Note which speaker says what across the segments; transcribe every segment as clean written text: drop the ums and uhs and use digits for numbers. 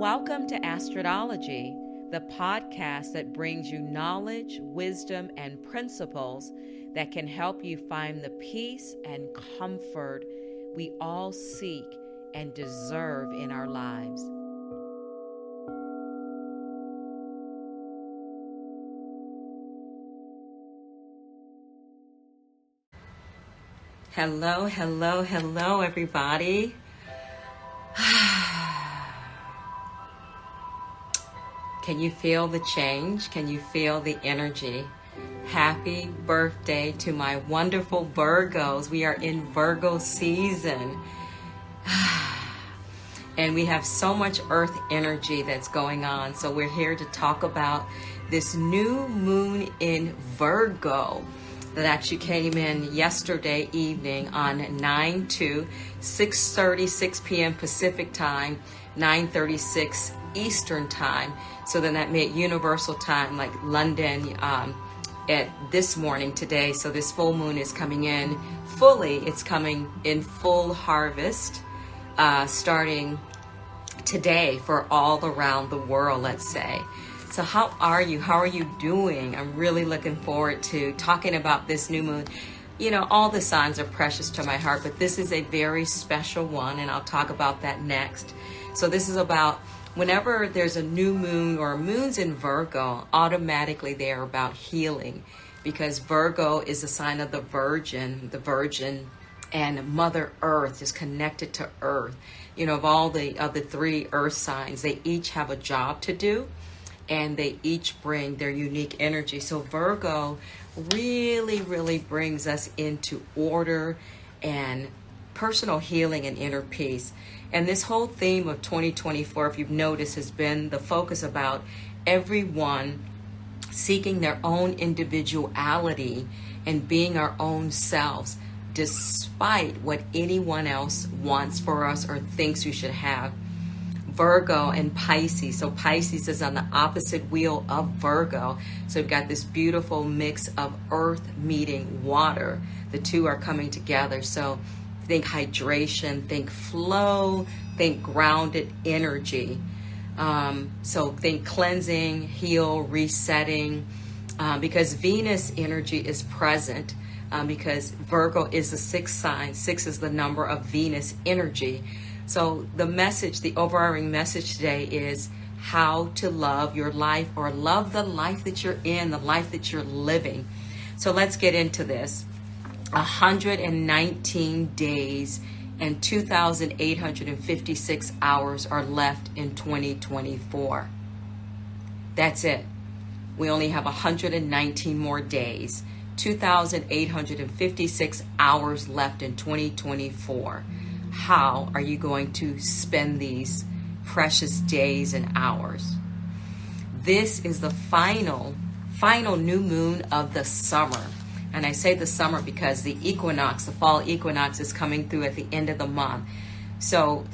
Speaker 1: Welcome to Astridologie, the podcast that brings you knowledge, wisdom, and principles that can help you find the peace and comfort we all seek and deserve in our lives. Hello, hello, hello, everybody. Can you feel the change? Can you feel the energy? Happy birthday to my wonderful Virgos. We are in Virgo season. And we have so much earth energy that's going on. So we're here to talk about this new moon in Virgo that actually came in yesterday evening on 6:36 p.m. Pacific time, 9:36 Eastern time. So then that made universal time, like London, at this morning today. So this full moon is coming in fully. It's coming in full harvest, starting today for all around the world, let's say. So how are you? How are you doing? I'm really looking forward to talking about this new moon. You know, all the signs are precious to my heart, but this is a very special one, and I'll talk about that next. So this is about whenever there's a new moon or moons in Virgo, automatically they are about healing, because Virgo is a sign of the Virgin, and Mother Earth is connected to Earth. You know, of the three Earth signs, they each have a job to do, and they each bring their unique energy. So Virgo really brings us into order and personal healing and inner peace. And this whole theme of 2024, if you've noticed, has been the focus about everyone seeking their own individuality and being our own selves, despite what anyone else wants for us or thinks we should have. Virgo and Pisces. So Pisces is on the opposite wheel of Virgo. So we've got this beautiful mix of earth meeting water. The two are coming together. So think hydration, think flow, think grounded energy. So think cleansing, heal, resetting, because Venus energy is present, because Virgo is the sixth sign. 6 is the number of Venus energy. So the message, the overarching message today is how to love your life, or love the life that you're in, the life that you're living. So let's get into this. 119 days and 2,856 hours are left in 2024. That's it. We only have 119 more days, 2,856 hours left in 2024. How are you going to spend these precious days and hours? This is the final new moon of the summer. And I say the summer because the equinox, the fall equinox, is coming through at the end of the month. So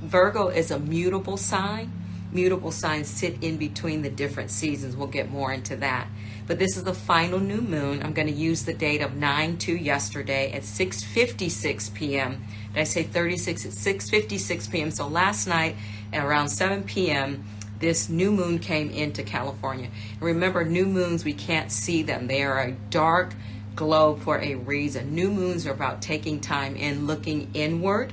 Speaker 1: Virgo is a mutable sign. Mutable signs sit in between the different seasons. We'll get more into that. But this is the final new moon. I'm going to use the date of 9/2 yesterday at 6:56 p.m. Did I say 36? It's 6:56 p.m. So last night at around 7 p.m., this new moon came into California. And remember, new moons, we can't see them. They are a dark globe for a reason. New moons are about taking time in, looking inward.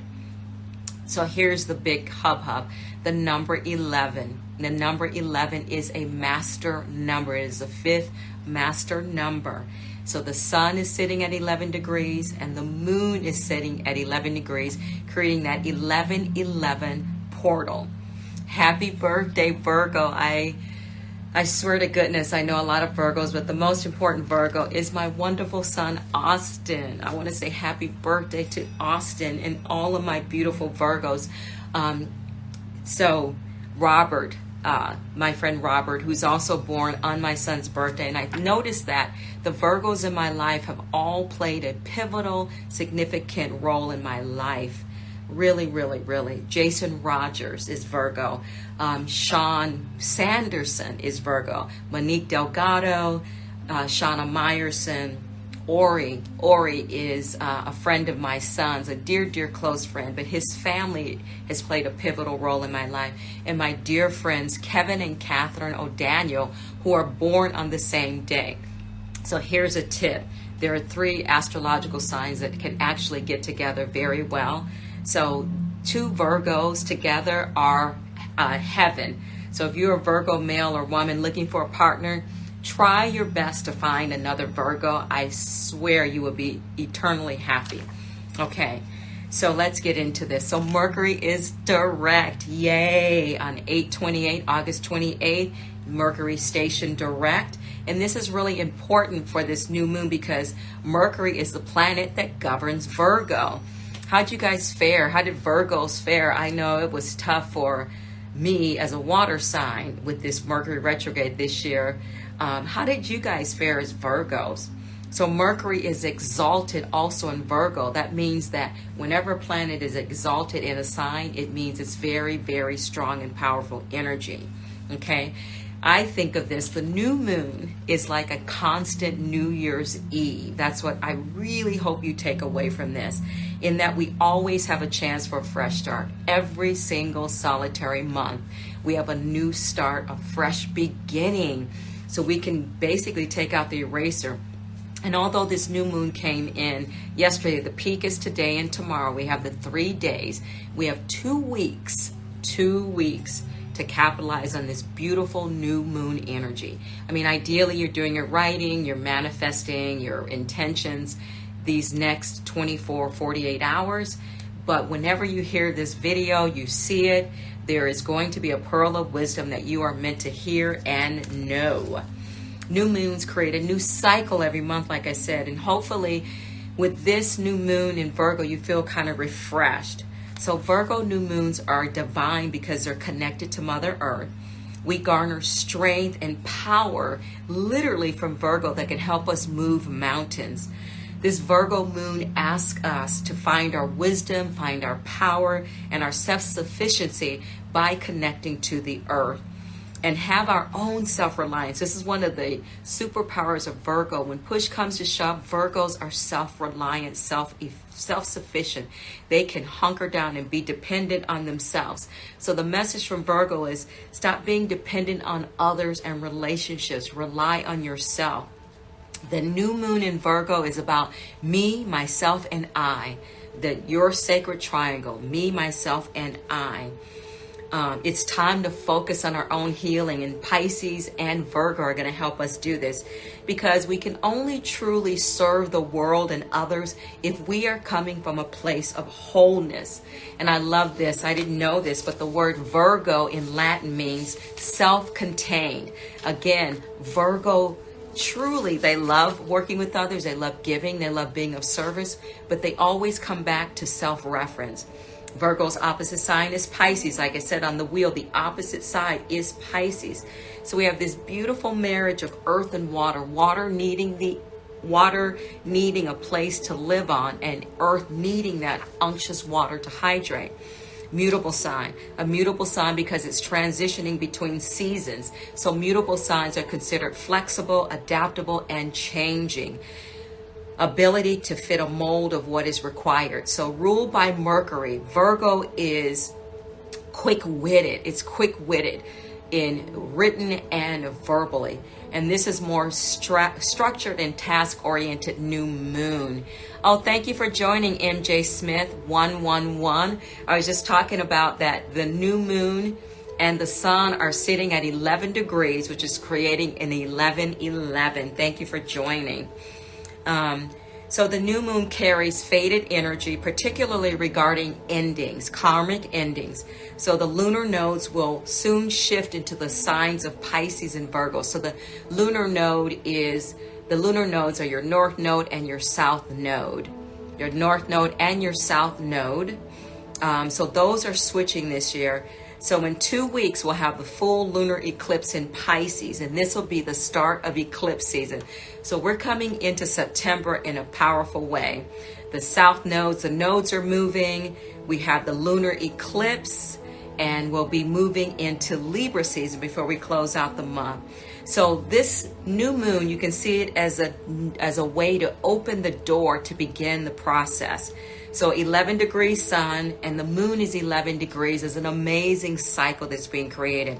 Speaker 1: So here's the big hub, the number 11. The number 11 is a master number. It is the 5th master number. So the sun is sitting at 11 degrees and the moon is sitting at 11 degrees, creating that 11-11 portal. Happy birthday, Virgo. I swear to goodness, I know a lot of Virgos, but the most important Virgo is my wonderful son, Austin. I want to say happy birthday to Austin and all of my beautiful Virgos. So Robert, my friend Robert, who's also born on my son's birthday, and I've noticed that the Virgos in my life have all played a pivotal, significant role in my life. Really. Jason Rogers is Virgo. Sean Sanderson is Virgo. Monique Delgado, Shauna Meyerson, Ori. Ori is a friend of my son's, a dear, dear close friend, but his family has played a pivotal role in my life. And my dear friends, Kevin and Catherine O'Daniel, who are born on the same day. So here's a tip. There are 3 astrological signs that can actually get together very well. So 2 Virgos together are heaven. So if you're a Virgo male or woman looking for a partner, try your best to find another Virgo. I swear you will be eternally happy. Okay, so let's get into this. So Mercury is direct. Yay! On 8/28, August 28th, Mercury stationed direct. And this is really important for this new moon because Mercury is the planet that governs Virgo. How'd you guys fare? How did Virgos fare? I know it was tough for me as a water sign with this Mercury retrograde this year. How did you guys fare as Virgos? So Mercury is exalted also in Virgo. That means that whenever a planet is exalted in a sign, it means it's very, very strong and powerful energy. Okay? I think of this, the new moon is like a constant New Year's Eve. That's what I really hope you take away from this, in that we always have a chance for a fresh start. Every single solitary month, we have a new start, a fresh beginning. So we can basically take out the eraser. And although this new moon came in yesterday, the peak is today and tomorrow. We have the 3 days. We have 2 weeks to capitalize on this beautiful new moon energy. I mean, ideally, you're doing your writing, you're manifesting your intentions these next 24, 48 hours. But whenever you hear this video, you see it, there is going to be a pearl of wisdom that you are meant to hear and know. New moons create a new cycle every month, like I said, and hopefully with this new moon in Virgo, you feel kind of refreshed. So Virgo new moons are divine because they're connected to Mother Earth. We garner strength and power literally from Virgo that can help us move mountains. This Virgo moon asks us to find our wisdom, find our power, and our self-sufficiency by connecting to the earth and have our own self-reliance. This is one of the superpowers of Virgo. When push comes to shove, Virgos are self-reliant, self-sufficient. They can hunker down and be dependent on themselves. So the message from Virgo is stop being dependent on others and relationships. Rely on yourself. The new moon in Virgo is about me, myself, and I. Your sacred triangle, me, myself, and I. It's time to focus on our own healing, and Pisces and Virgo are going to help us do this because we can only truly serve the world and others if we are coming from a place of wholeness. And I love this. I didn't know this, but the word Virgo in Latin means self-contained. Again, Virgo truly, they love working with others. They love giving. They love being of service, but they always come back to self-reference. Virgo's opposite sign is Pisces. Like I said on the wheel, the opposite side is Pisces. So we have this beautiful marriage of earth and water, water needing a place to live on, and earth needing that unctuous water to hydrate. Mutable sign, a mutable sign because it's transitioning between seasons. So mutable signs are considered flexible, adaptable, and changing. Ability to fit a mold of what is required. So ruled by Mercury, Virgo is quick-witted. It's quick-witted in written and verbally. And this is more structured and task-oriented new moon. Oh, thank you for joining MJ Smith 111. I was just talking about that the new moon and the sun are sitting at 11 degrees, which is creating an 11-11. Thank you for joining. So the new moon carries fated energy, particularly regarding endings, karmic endings. So the lunar nodes will soon shift into the signs of Pisces and Virgo. So the lunar nodes are your north node and your south node. Your north node and your south node. So those are switching this year. So in 2 weeks, we'll have the full lunar eclipse in Pisces, and this will be the start of eclipse season. So we're coming into September in a powerful way. The south nodes, the nodes are moving. We have the lunar eclipse, and we'll be moving into Libra season before we close out the month. So this new moon, you can see it as a way to open the door to begin the process. So 11 degrees sun and the moon is 11 degrees is an amazing cycle that's being created.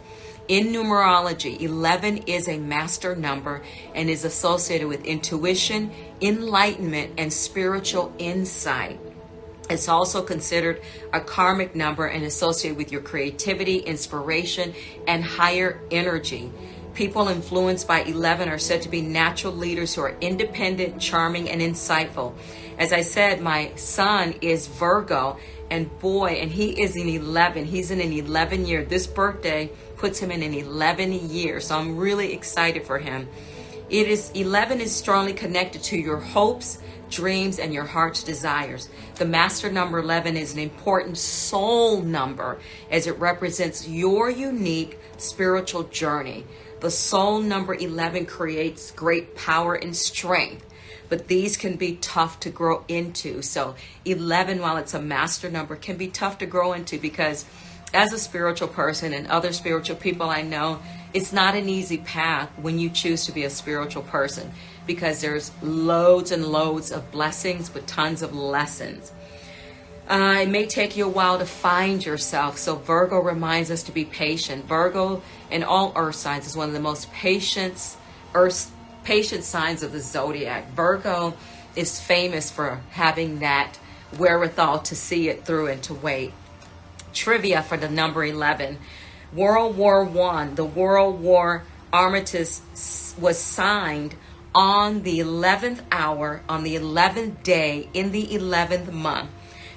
Speaker 1: In numerology, 11 is a master number and is associated with intuition, enlightenment, and spiritual insight. It's also considered a karmic number and associated with your creativity, inspiration, and higher energy. People influenced by 11 are said to be natural leaders who are independent, charming, and insightful. As I said, my son is Virgo, and he is in 11. He's in an 11 year. This birthday puts him in an 11 year, so I'm really excited for him. 11 is strongly connected to your hopes, dreams, and your heart's desires. The master number 11 is an important soul number as it represents your unique spiritual journey. The soul number 11 creates great power and strength, but these can be tough to grow into. So 11, while it's a master number, can be tough to grow into because as a spiritual person and other spiritual people I know, it's not an easy path when you choose to be a spiritual person because there's loads and loads of blessings but tons of lessons. It may take you a while to find yourself. So Virgo reminds us to be patient. Virgo in all earth signs is one of the most patient signs of the zodiac. Virgo is famous for having that wherewithal to see it through and to wait. Trivia for the number 11. World War I, the World War Armistice was signed on the 11th hour, on the 11th day, in the 11th month.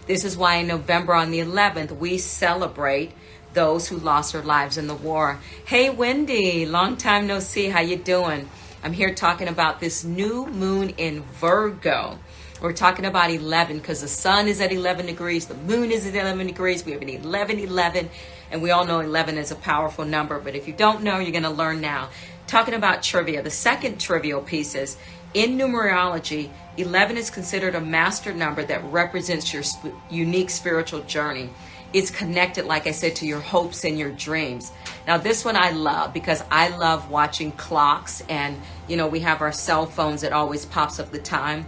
Speaker 1: This is why in November on the 11th, we celebrate those who lost their lives in the war. Hey, Wendy, long time no see. How you doing? I'm here talking about this new moon in Virgo. We're talking about 11 because the sun is at 11 degrees. The moon is at 11 degrees. We have an 11-11. And we all know 11 is a powerful number. But if you don't know, you're going to learn now. Talking about trivia. The second trivial piece is, in numerology, 11 is considered a master number that represents your unique spiritual journey. It's connected, like I said, to your hopes and your dreams. Now, this one I love because I love watching clocks. And, we have our cell phones that always pops up the time.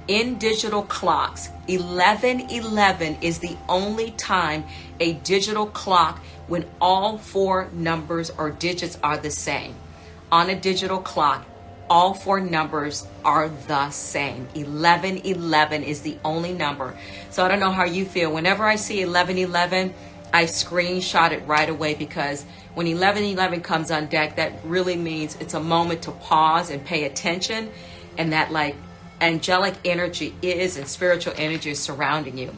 Speaker 1: In digital clocks, 11:11 is the only time a digital clock when all four numbers or digits are the same. On a digital clock, all four numbers are the same. 11:11 is the only number. So I don't know how you feel. Whenever I see 11:11, I screenshot it right away because when 11:11 comes on deck, that really means it's a moment to pause and pay attention, and that angelic energy and spiritual energy is surrounding you.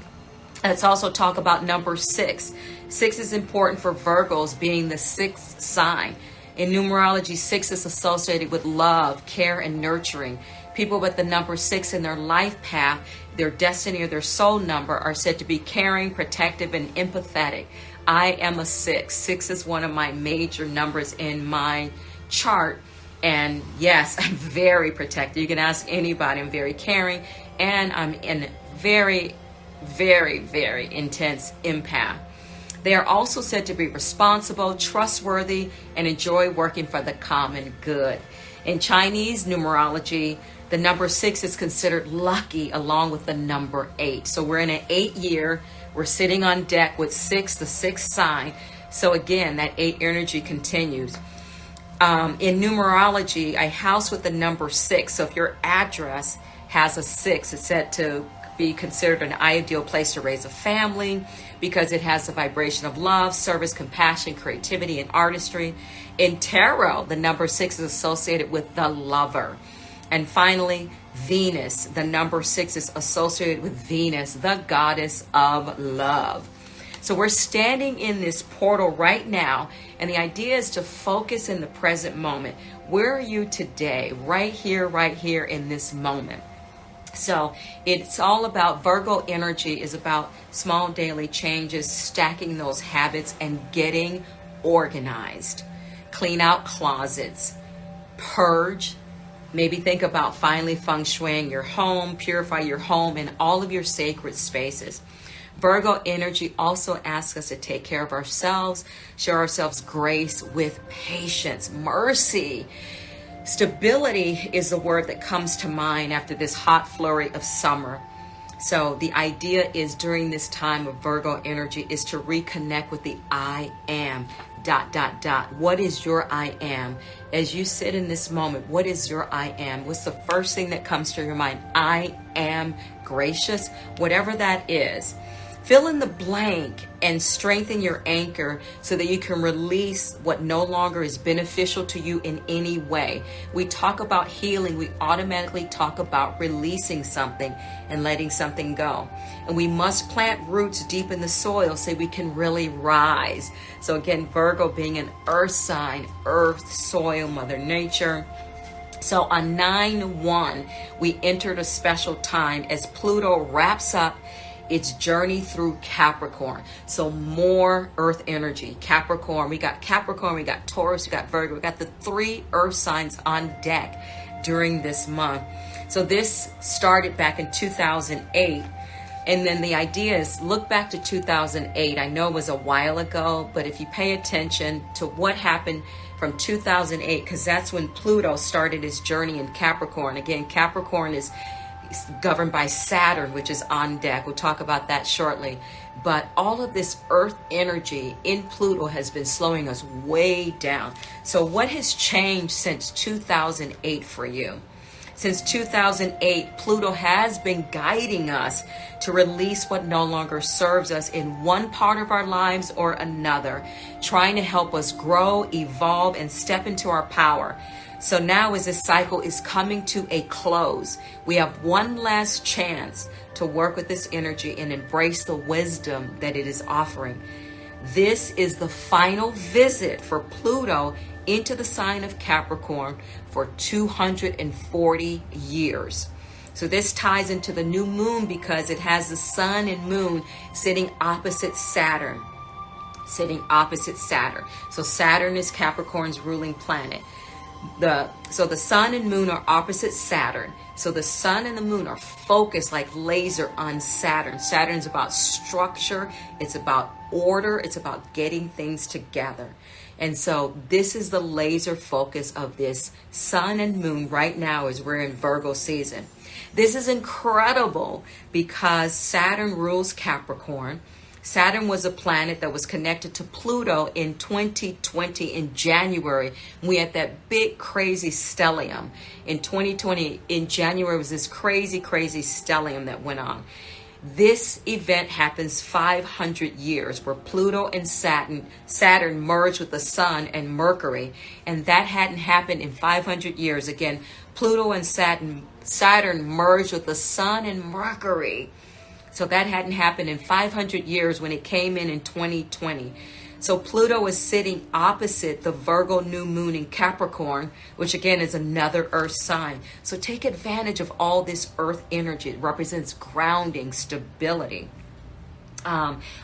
Speaker 1: Let's also talk about number 6. 6 is important for Virgos, being the sixth sign. In numerology, 6 is associated with love, care, and nurturing. People with the number 6 in their life path, their destiny or their soul number, are said to be caring, protective, and empathetic. I am a 6. 6 is one of my major numbers in my chart. And yes, I'm very protective. You can ask anybody. I'm very caring, and I'm in very, very, very intense empath. They are also said to be responsible, trustworthy, and enjoy working for the common good. In Chinese numerology, the number 6 is considered lucky along with the number 8. So we're in an 8 year. We're sitting on deck with 6, the 6th sign. So again, that 8 energy continues. In numerology, a house with the number 6. So if your address has a 6, it's said to be considered an ideal place to raise a family because it has the vibration of love, service, compassion, creativity, and artistry. In tarot, the number 6 is associated with the lover. And finally, Venus, the number 6 is associated with Venus, the goddess of love. So we're standing in this portal right now, and the idea is to focus in the present moment. Where are you today? Right here in this moment. So it's all about, Virgo energy is about small daily changes, stacking those habits, and getting organized. Clean out closets, purge. Maybe think about finally feng shuiing your home, purify your home and all of your sacred spaces. Virgo energy also asks us to take care of ourselves, show ourselves grace with patience, mercy. Stability is the word that comes to mind after this hot flurry of summer. So the idea is during this time of Virgo energy is to reconnect with the I am, ... What is your I am? As you sit in this moment, what is your I am? What's the first thing that comes to your mind? I am gracious, whatever that is. Fill in the blank and strengthen your anchor so that you can release what no longer is beneficial to you in any way. We talk about healing, we automatically talk about releasing something and letting something go. And we must plant roots deep in the soil so we can really rise. So again, Virgo being an earth sign, earth, soil, Mother Nature. So on 9/1, we entered a special time as Pluto wraps up its journey through Capricorn. So more earth energy. Capricorn, we got Taurus, we got Virgo, we got the 3 earth signs on deck during this month. So this started back in 2008. And then the idea is look back to 2008. I know it was a while ago, but if you pay attention to what happened from 2008, because that's when Pluto started his journey in Capricorn. Again, Capricorn is governed by Saturn, which is on deck. We'll talk about that shortly. But all of this earth energy in Pluto has been slowing us way down. So what has changed since 2008 for you? Since 2008, Pluto has been guiding us to release what no longer serves us in one part of our lives or another, trying to help us grow, evolve, and step into our power. So now as this cycle is coming to a close, we have one last chance to work with this energy and embrace the wisdom that it is offering. This is the final visit for Pluto into the sign of Capricorn for 240 years. So this ties into the new moon because it has the sun and moon sitting opposite Saturn. So Saturn is Capricorn's ruling planet. So the sun and moon are opposite Saturn. So the sun and the moon are focused like laser on Saturn. Saturn's about structure. It's about order. It's about getting things together. And so this is the laser focus of this sun and moon right now as we're in Virgo season. This is incredible because Saturn rules Capricorn. Saturn was a planet that was connected to Pluto in 2020 in January. We had that big crazy stellium. In 2020 in January was this crazy stellium that went on. This event happens 500 years where Pluto and Saturn merged with the Sun and Mercury, and that hadn't happened in 500 years. Again, Pluto and Saturn merged with the Sun and Mercury. So that hadn't happened in 500 years when it came in 2020. So Pluto is sitting opposite the Virgo new moon in Capricorn, which again is another earth sign. So take advantage of all this earth energy. It represents grounding, stability.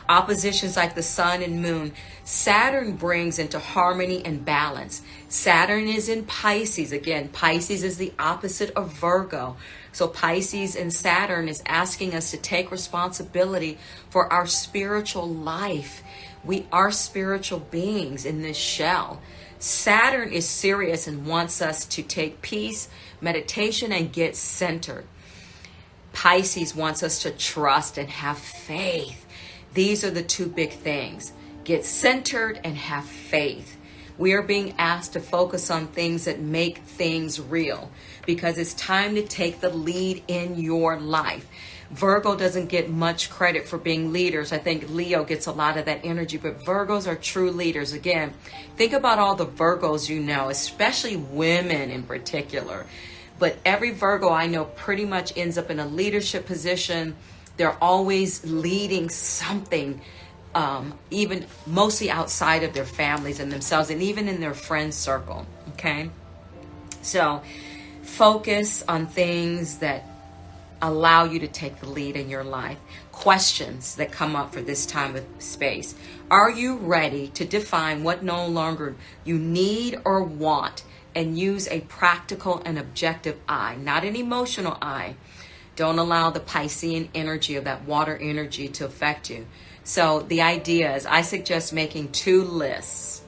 Speaker 1: Oppositions like the sun and moon, Saturn brings into harmony and balance. Saturn is in Pisces. Again, Pisces is the opposite of Virgo. So Pisces and Saturn is asking us to take responsibility for our spiritual life. We are spiritual beings in this shell. Saturn is serious and wants us to take peace, meditation, and get centered. Pisces wants us to trust and have faith. These are the two big things. Get centered and have faith. We are being asked to focus on things that make things real because it's time to take the lead in your life. Virgo doesn't get much credit for being leaders. I think Leo gets a lot of that energy, but Virgos are true leaders. Again, think about all the Virgos you know, especially women in particular. But every Virgo I know pretty much ends up in a leadership position. They're always leading something, even mostly outside of their families and themselves, and even in their friend circle. Okay? So focus on things that allow you to take the lead in your life. Questions that come up for this time of space. Are you ready to define what no longer you need or want and use a practical and objective eye, not an emotional eye? Don't allow the Piscean energy of that water energy to affect you. So the idea is, I suggest making 2 lists.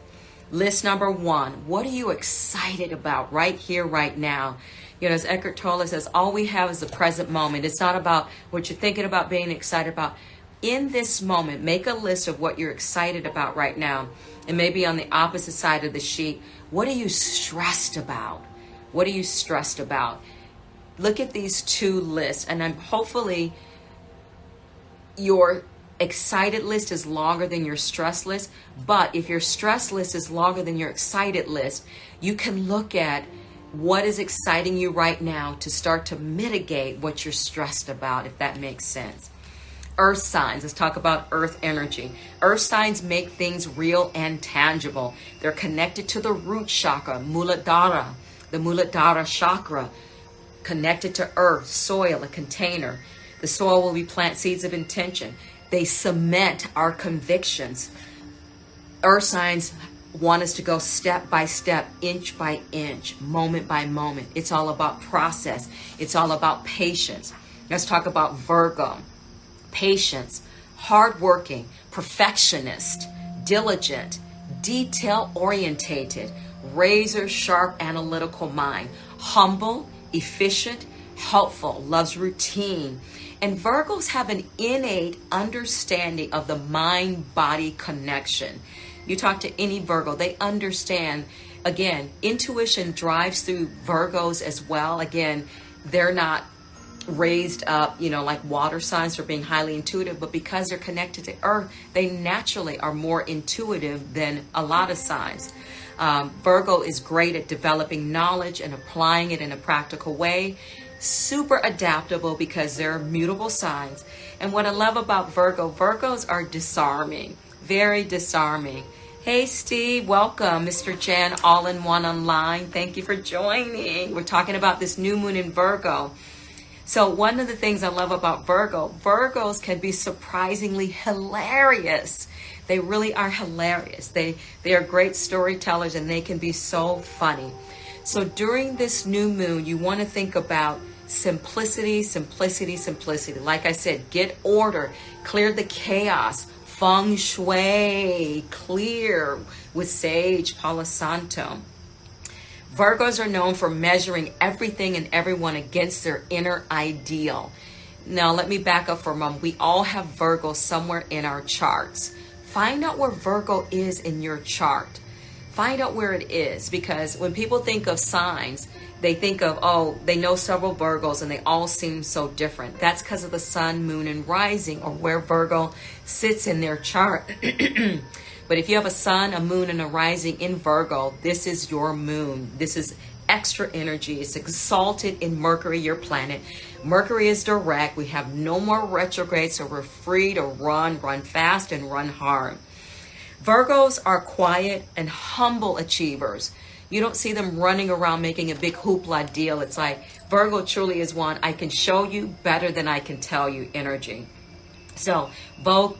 Speaker 1: List number 1, what are you excited about right here, right now? As Eckhart Tolle says, all we have is the present moment. It's not about what you're thinking about, being excited about. In this moment, make a list of what you're excited about right now. And maybe on the opposite side of the sheet, what are you stressed about? What are you stressed about? Look at these 2 lists, and hopefully your excited list is longer than your stress list. But if your stress list is longer than your excited list, you can look at what is exciting you right now to start to mitigate what you're stressed about, if that makes sense. Earth signs. Let's talk about earth energy. Earth signs make things real and tangible. They're connected to the root chakra, Muladhara, the Muladhara chakra, connected to earth, soil, a container. The soil will be plant seeds of intention. They cement our convictions. Earth signs want us to go step by step, inch by inch, moment by moment. It's all about process. It's all about patience. Let's talk about Virgo. Patience, hardworking, perfectionist, diligent, detail-orientated, razor-sharp analytical mind, humble, efficient, helpful, loves routine. And Virgos have an innate understanding of the mind-body connection. You talk to any Virgo, they understand. Again, intuition drives through Virgos as well. Again, they're not raised up, like water signs for being highly intuitive, but because they're connected to earth, they naturally are more intuitive than a lot of signs. Virgo is great at developing knowledge and applying it in a practical way. Super adaptable because they're mutable signs. And what I love about Virgos are disarming, very disarming. Hey Steve, welcome. Mr. Jen, all-in-one online. Thank you for joining. We're talking about this new moon in Virgo. So one of the things I love about Virgos can be surprisingly hilarious. They really are hilarious. They are great storytellers, and they can be so funny. So during this new moon, you want to think about simplicity, simplicity, simplicity. Like I said, get order, clear the chaos, feng shui, clear with sage, Palo Santo. Virgos are known for measuring everything and everyone against their inner ideal. Now, let me back up for a moment. We all have Virgo somewhere in our charts. Find out where Virgo is in your chart. Find out where it is, because when people think of signs, they think of, they know several Virgos and they all seem so different. That's because of the sun, moon, and rising, or where Virgo sits in their chart. But if you have a sun, a moon, and a rising in Virgo, this is your moon. This is extra energy. It's exalted in Mercury, your planet. Mercury is direct. We have no more retrograde, so we're free to run fast and run hard. Virgos are quiet and humble achievers. You don't see them running around making a big hoopla deal. It's like Virgo truly is one, I can show you better than I can tell you energy. So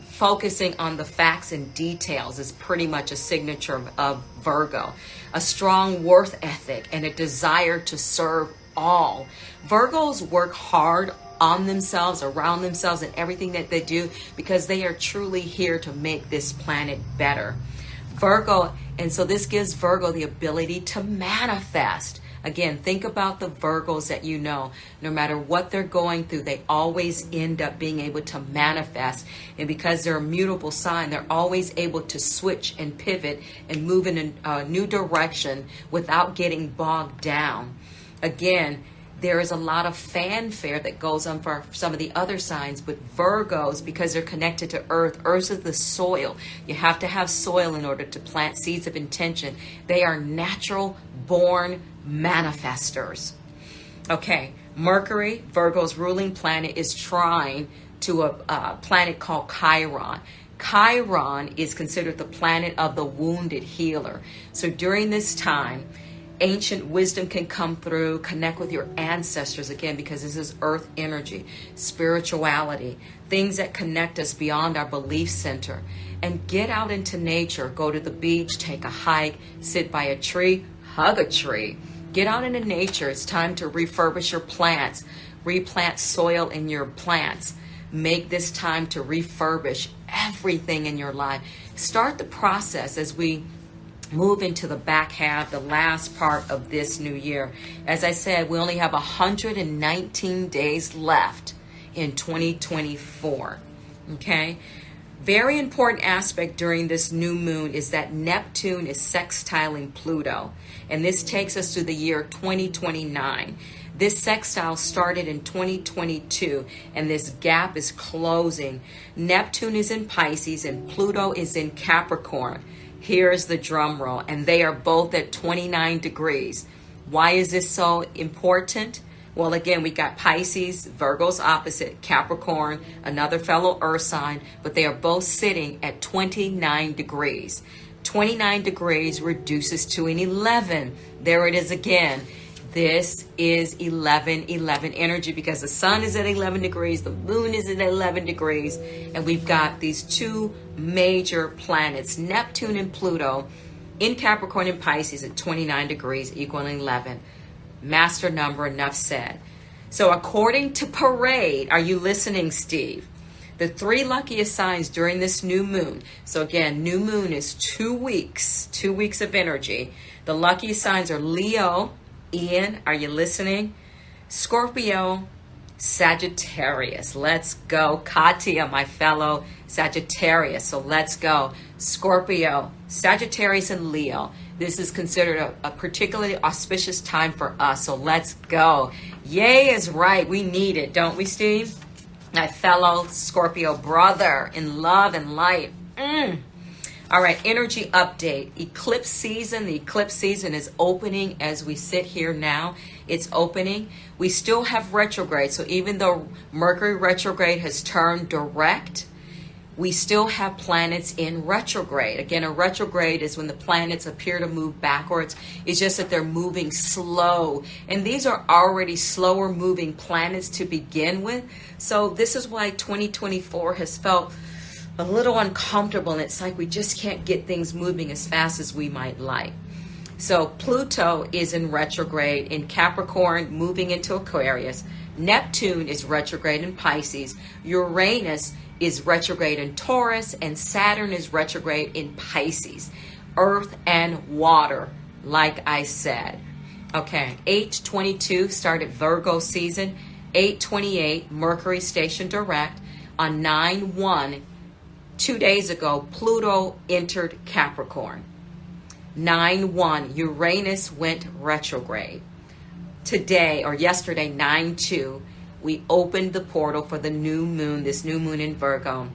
Speaker 1: focusing on the facts and details is pretty much a signature of Virgo. A strong worth ethic and a desire to serve all. Virgos work hard on themselves, around themselves, and everything that they do, because they are truly here to make this planet better. Virgo, and so this gives Virgo the ability to manifest. Again, think about the Virgos that you know. No matter what they're going through, they always end up being able to manifest. And because they're a mutable sign, they're always able to switch and pivot and move in a new direction without getting bogged down. Again, there is a lot of fanfare that goes on for some of the other signs, but Virgos, because they're connected to Earth, Earth is the soil. You have to have soil in order to plant seeds of intention. They are natural born manifestors. Okay, Mercury, Virgo's ruling planet, is trine to a planet called Chiron. Chiron is considered the planet of the wounded healer. So during this time, ancient wisdom can come through, connect with your ancestors again, because this is earth energy, spirituality, things that connect us beyond our belief center. And get out into nature, go to the beach, take a hike, sit by a tree, hug a tree. Get out into nature. It's time to refurbish your plants, replant soil in your plants. Make this time to refurbish everything in your life. Start the process as we move into the back half, the last part of this new year. As I said, we only have 119 days left in 2024. Okay? Very important aspect during this new moon is that Neptune is sextiling Pluto. And this takes us to the year 2029. This sextile started in 2022, and this gap is closing. Neptune is in Pisces and Pluto is in Capricorn. Here's the drum roll, and they are both at 29 degrees. Why is this so important? Well, again, we got Pisces, Virgo's opposite, Capricorn, another fellow earth sign, but they are both sitting at 29 degrees. 29 degrees reduces to an 11. There it is again. This is 11-11 energy because the sun is at 11 degrees, the moon is at 11 degrees, and we've got these two major planets, Neptune and Pluto, in Capricorn and Pisces at 29 degrees, equaling 11. Master number, enough said. So according to Parade, are you listening, Steve? The 3 luckiest signs during this new moon. So again, new moon is 2 weeks, 2 weeks of energy. The luckiest signs are Leo. Ian, are you listening? Scorpio, Sagittarius. Let's go. Katia, my fellow Sagittarius. So let's go. Scorpio, Sagittarius, and Leo. This is considered a particularly auspicious time for us. So let's go. Yay is right. We need it, don't we, Steve? My fellow Scorpio brother in love and light. All right, energy update. Eclipse season. The eclipse season is opening as we sit here now. It's opening. We still have retrograde. So even though Mercury retrograde has turned direct, we still have planets in retrograde. Again, a retrograde is when the planets appear to move backwards. It's just that they're moving slow. And these are already slower moving planets to begin with. So this is why 2024 has felt a little uncomfortable, and it's like we just can't get things moving as fast as we might like. So Pluto is in retrograde in Capricorn, moving into Aquarius. Neptune is retrograde in Pisces. Uranus is retrograde in Taurus, and Saturn is retrograde in Pisces. Earth and water, like I said. Okay, 8/22 started Virgo season. 8/28 Mercury stationed direct. On 9/1, 2 days ago, Pluto entered Capricorn. 9/1, Uranus went retrograde. Today, or yesterday, 9/2, we opened the portal for the new moon, this new moon in Virgo.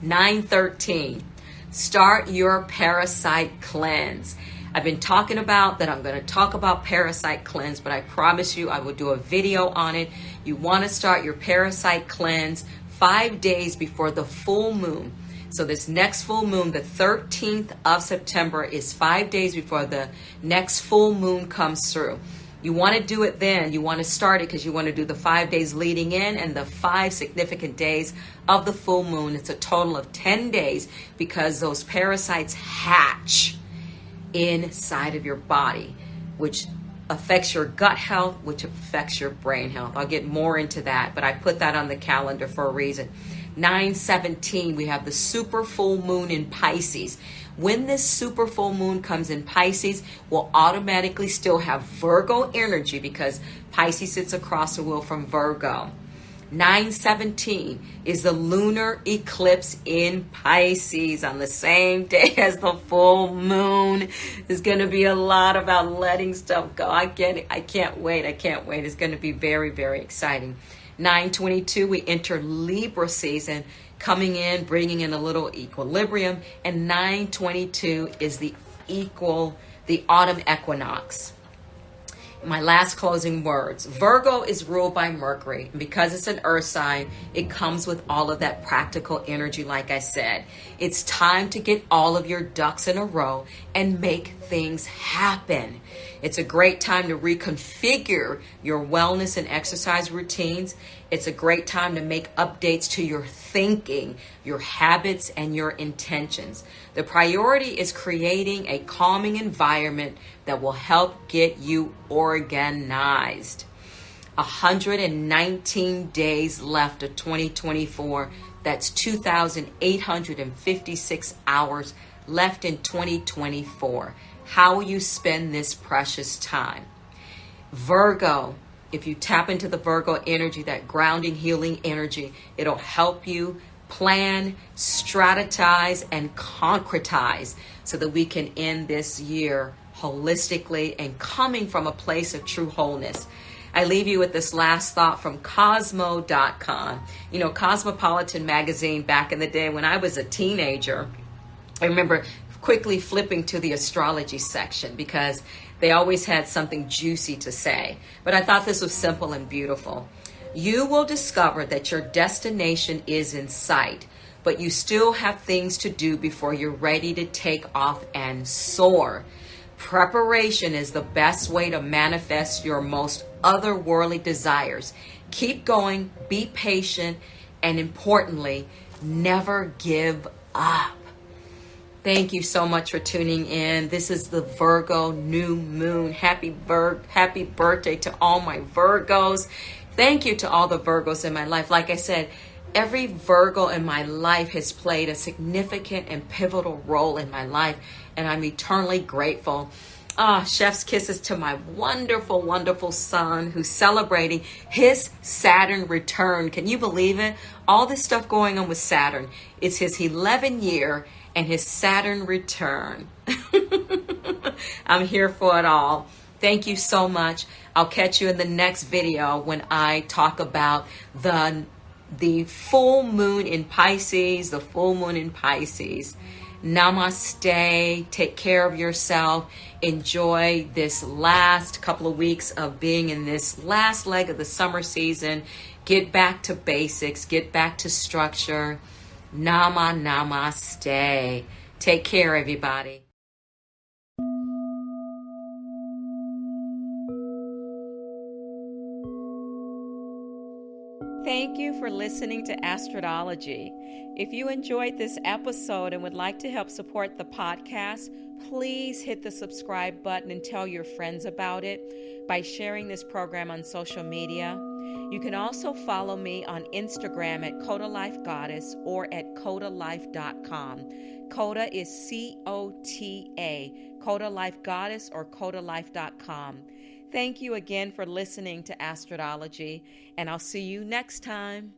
Speaker 1: 9/13, start your parasite cleanse. I've been talking about that I'm going to talk about parasite cleanse, but I promise you I will do a video on it. You want to start your parasite cleanse 5 days before the full moon. So this next full moon, the 13th of September, is 5 days before the next full moon comes through. You want to do it then. You want to start it because you want to do the 5 days leading in and the 5 significant days of the full moon. It's a total of 10 days because those parasites hatch inside of your body, which affects your gut health, which affects your brain health. I'll get more into that, but I put that on the calendar for a reason. 9/17, we have the super full moon in Pisces. When this super full moon comes in Pisces, we'll automatically still have Virgo energy because Pisces sits across the wheel from Virgo. 9/17 is the lunar eclipse in Pisces on the same day as the full moon. There's going to be a lot about letting stuff go. I get it. I can't wait. It's going to be very, very exciting. 9/22, we enter Libra season, coming in, bringing in a little equilibrium. And 9/22 is the autumn equinox. My last closing words. Virgo is ruled by Mercury. And because it's an earth sign, it comes with all of that practical energy, like I said. It's time to get all of your ducks in a row and make things happen. It's a great time to reconfigure your wellness and exercise routines. It's a great time to make updates to your thinking, your habits, and your intentions. The priority is creating a calming environment that will help get you organized. 119 days left of 2024. That's 2,856 hours left in 2024. How will you spend this precious time? Virgo, if you tap into the Virgo energy, that grounding, healing energy, it'll help you plan, strategize, and concretize so that we can end this year holistically and coming from a place of true wholeness. I leave you with this last thought from Cosmo.com. You know, Cosmopolitan magazine back in the day when I was a teenager, I remember quickly flipping to the astrology section because they always had something juicy to say. But I thought this was simple and beautiful. You will discover that your destination is in sight, but you still have things to do before you're ready to take off and soar. Preparation is the best way to manifest your most otherworldly desires. Keep going, be patient, and importantly, never give up. Thank you so much for tuning in. This is the Virgo new moon. Happy birthday to all my Virgos. Thank you to all the Virgos in my life. Like I said, every Virgo in my life has played a significant and pivotal role in my life, and I'm eternally grateful. Chef's kisses to my wonderful, wonderful son who's celebrating his Saturn return. Can you believe it? All this stuff going on with Saturn. It's his 11th year and his Saturn return. I'm here for it all. Thank you so much. I'll catch you in the next video when I talk about the full moon in Pisces, the full moon in Pisces. Namaste. Take care of yourself. Enjoy this last couple of weeks of being in this last leg of the summer season. Get back to basics. Get back to structure. Namaste. Take care, everybody. Thank you for listening to Astridologie. If you enjoyed this episode and would like to help support the podcast, please hit the subscribe button and tell your friends about it by sharing this program on social media. You can also follow me on Instagram at Coda Life Goddess or at CodaLife.com. Coda is C-O-T-A, Coda Life Goddess or CodaLife.com. Thank you again for listening to Astridologie, and I'll see you next time.